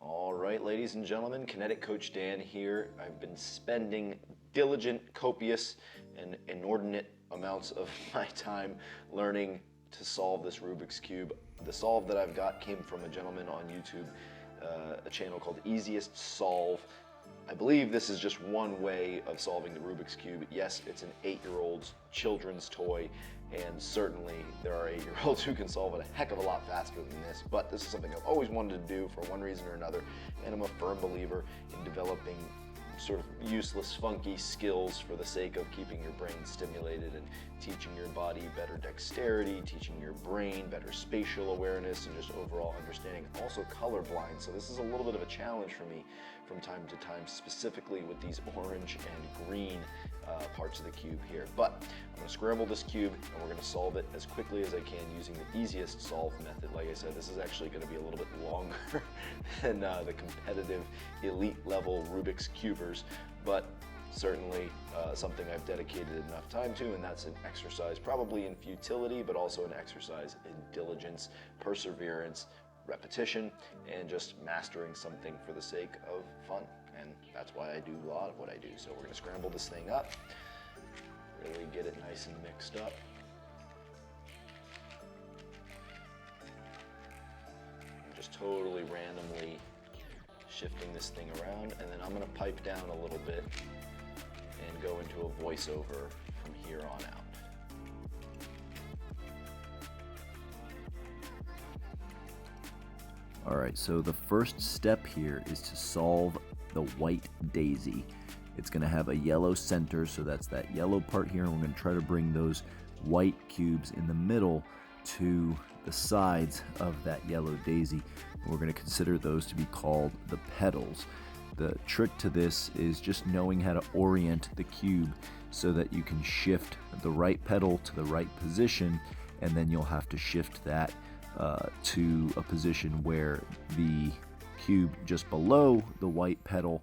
All right, ladies and gentlemen, Kinetic Coach Dan here. I've been spending diligent, copious, and inordinate amounts of my time learning to solve this Rubik's Cube. The solve that I've got came from a gentleman on YouTube, a channel called Easiest Solve. I believe this is just one way of solving the Rubik's Cube. Yes, it's an 8-year-old's children's toy, and certainly there are 8-year-olds who can solve it a heck of a lot faster than this, but this is something I've always wanted to do for one reason or another, and I'm a firm believer in developing sort of useless, funky skills for the sake of keeping your brain stimulated and teaching your body better dexterity, teaching your brain better spatial awareness, and just overall understanding. I'm also colorblind, so this is a little bit of a challenge for me from time to time, specifically with these orange and green parts of the cube here. But I'm going to scramble this cube and we're going to solve it as quickly as I can using the easiest solve method. Like I said, this is actually going to be a little bit longer than the competitive elite level Rubik's Cubers, but certainly something I've dedicated enough time to, and that's an exercise probably in futility, but also an exercise in diligence, perseverance, repetition, and just mastering something for the sake of fun. And that's why I do a lot of what I do. So we're going to scramble this thing up, really get it nice and mixed up. I'm just totally randomly shifting this thing around, and then I'm going to pipe down a little bit and go into a voiceover from here on out. All right, so the first step here is to solve the white daisy. It's going to have a yellow center, so that's that yellow part here, and we're going to try to bring those white cubes in the middle to the sides of that yellow daisy. We're going to consider those to be called the petals. The trick to this is just knowing how to orient the cube so that you can shift the right petal to the right position, and then you'll have to shift that to a position where the cube just below the white petal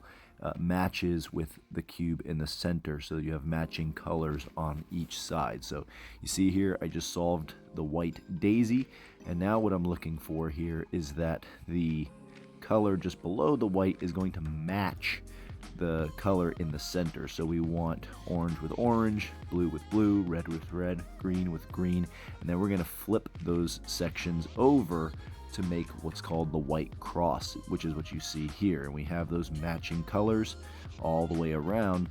matches with the cube in the center, so you have matching colors on each side. So you see here I just solved the white daisy, and now what I'm looking for here is that the color just below the white is going to match the color in the center. So we want orange with orange, blue with blue, red with red, green with green, and then we're going to flip those sections over to make what's called the white cross, which is what you see here. And we have those matching colors all the way around.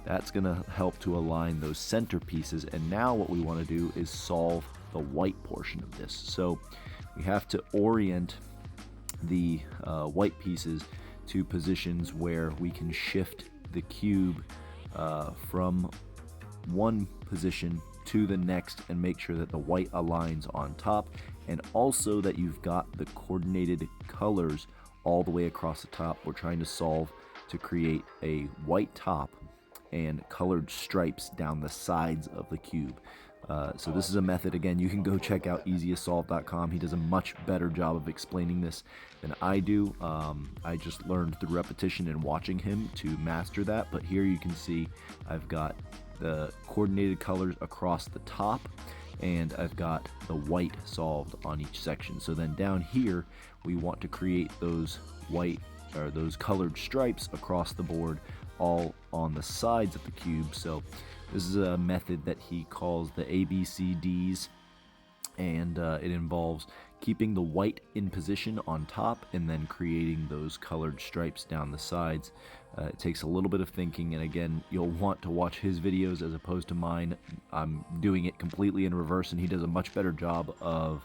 That's going to help to align those center pieces. And now what we want to do is solve the white portion of this. So we have to orient the white pieces to positions where we can shift the cube from one position to the next and make sure that the white aligns on top, and also that you've got the coordinated colors all the way across the top. We're trying to solve to create a white top and colored stripes down the sides of the cube. So this is a method, again, you can go check out easiestsolve.com. He does a much better job of explaining this than I do. I just learned through repetition and watching him to master that, but here you can see I've got the coordinated colors across the top, and I've got the white solved on each section. So then down here we want to create those white or those colored stripes across the board, all on the sides of the cube. So this is a method that he calls the ABCDs, and it involves keeping the white in position on top and then creating those colored stripes down the sides. It takes a little bit of thinking, and again, you'll want to watch his videos as opposed to mine. I'm doing it completely in reverse, and he does a much better job of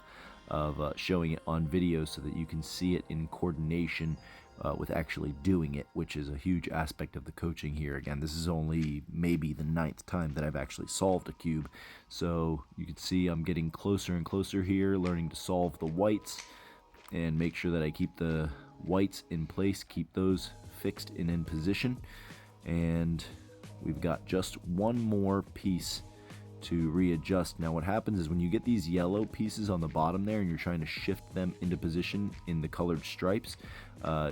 showing it on video so that you can see it in coordination with actually doing it, which is a huge aspect of the coaching here. Again, this is only maybe the 9th time that I've actually solved a cube, so you can see I'm getting closer and closer here, learning to solve the whites and make sure that I keep the whites in place, keep those fixed and in position. And we've got just one more piece to readjust. Now what happens is when you get these yellow pieces on the bottom there and you're trying to shift them into position in the colored stripes,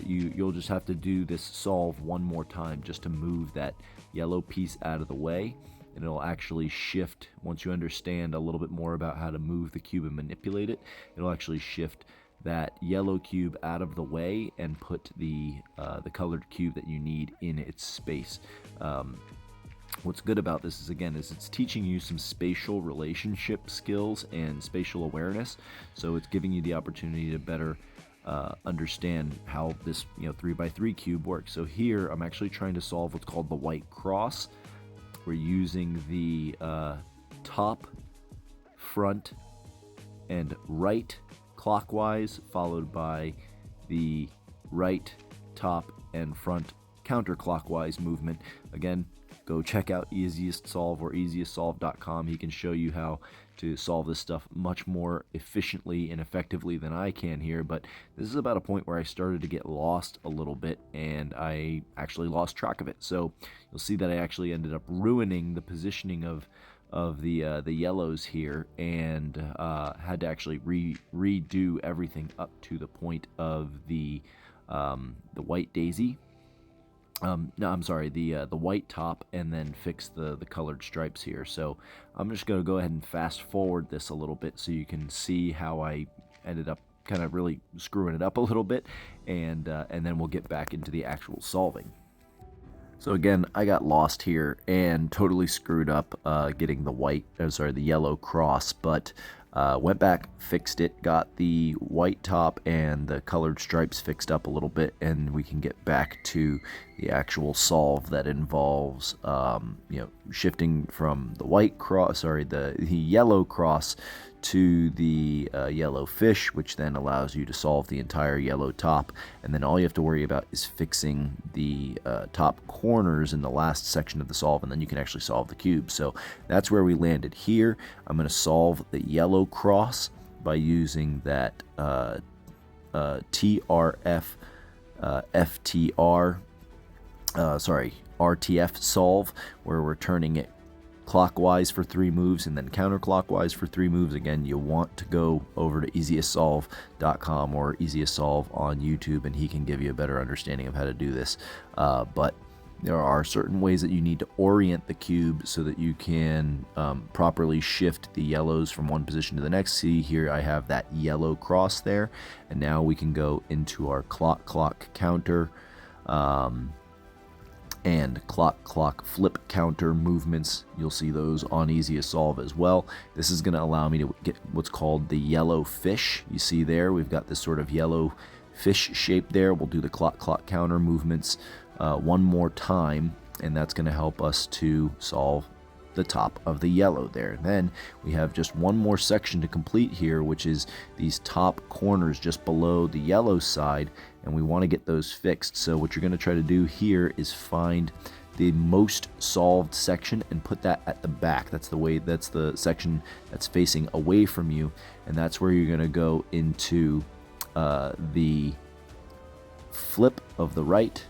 you'll just have to do this solve one more time just to move that yellow piece out of the way, and it'll actually shift. Once you understand a little bit more about how to move the cube and manipulate it, it'll actually shift that yellow cube out of the way and put the colored cube that you need in its space. What's good about this is, again, it's teaching you some spatial relationship skills and spatial awareness. So it's giving you the opportunity to better understand how this 3x3 cube works. So here I'm actually trying to solve what's called the white cross. We're using the top, front, and right clockwise, followed by the right, top, and front counterclockwise movement. Again, go check out Easiest Solve or easiestsolve.com. He can show you how to solve this stuff much more efficiently and effectively than I can here, but this is about a point where I started to get lost a little bit, and I actually lost track of it. So you'll see that I actually ended up ruining the positioning of the yellows here, and had to actually redo everything up to the point of the white daisy. No, I'm sorry, the white top, and then fix the colored stripes here. So I'm just going to go ahead and fast forward this a little bit so you can see how I ended up kind of really screwing it up a little bit, and then we'll get back into the actual solving. So again, I got lost here and totally screwed up getting the yellow cross, but went back, fixed it, got the white top and the colored stripes fixed up a little bit, and we can get back to the actual solve that involves shifting from the yellow cross to the yellow fish, which then allows you to solve the entire yellow top. And then all you have to worry about is fixing the top corners in the last section of the solve, and then you can actually solve the cube. So that's where we landed here. I'm going to solve the yellow cross by using that RTF solve, where we're turning it clockwise for 3 moves and then counterclockwise for 3 moves. Again, you want to go over to easiestsolve.com or Easiest Solve on YouTube, and he can give you a better understanding of how to do this. But there are certain ways that you need to orient the cube so that you can properly shift the yellows from one position to the next. See here, I have that yellow cross there, and now we can go into our clock counter and clock flip counter movements. You'll see those on Easiest Solve as well. This is going to allow me to get what's called the yellow fish. You see there, we've got this sort of yellow fish shape there. We'll do the clock counter movements one more time, and that's going to help us to solve the top of the yellow there. Then we have just one more section to complete here, which is these top corners just below the yellow side, and we want to get those fixed. So what you're going to try to do here is find the most solved section and put that at the back. That's the section that's facing away from you, and that's where you're going to go into the flip of the right,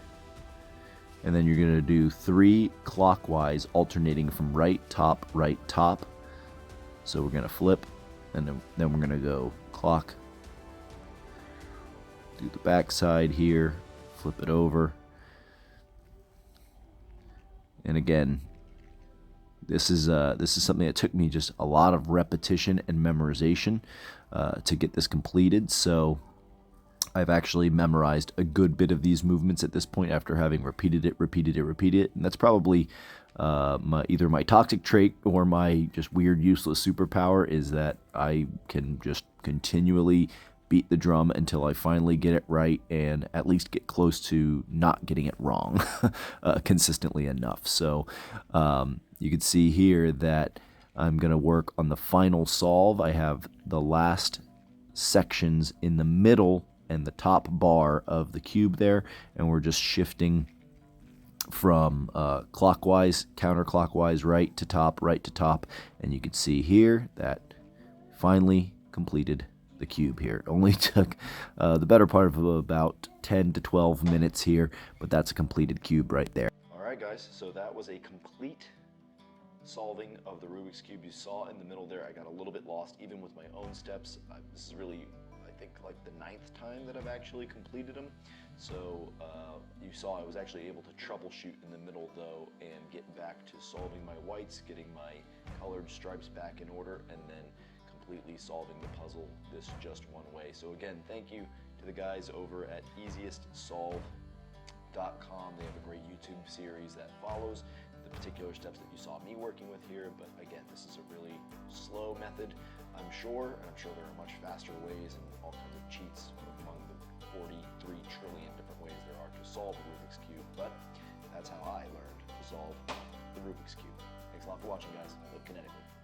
and then you're going to do 3 clockwise, alternating from right top. So we're going to flip, and then we're going to go clock, do the back side here, flip it over. And again, this is something that took me just a lot of repetition and memorization to get this completed. So I've actually memorized a good bit of these movements at this point after having repeated it. And that's probably either my toxic trait or my just weird, useless superpower, is that I can just continually beat the drum until I finally get it right, and at least get close to not getting it wrong consistently enough. So you can see here that I'm going to work on the final solve. I have the last sections in the middle and the top bar of the cube there, and we're just shifting from clockwise, counterclockwise, right to top, and you can see here that finally completed the cube here. It only took the better part of about 10 to 12 minutes here, but that's a completed cube right there. All right, guys, so that was a complete solving of the Rubik's Cube. You saw in the middle there, I got a little bit lost even with my own steps. This is really, I think, like the 9th time that I've actually completed them. So you saw I was actually able to troubleshoot in the middle though, and get back to solving my whites, getting my colored stripes back in order, and then completely solving the puzzle this just one way. So again, thank you to the guys over at easiestsolve.com. They have a great YouTube series that follows the particular steps that you saw me working with here, but again, this is a really slow method, I'm sure, and I'm sure there are much faster ways and all kinds of cheats among the 43 trillion different ways there are to solve a Rubik's Cube, but that's how I learned to solve the Rubik's Cube. Thanks a lot for watching, guys. Live kinetically.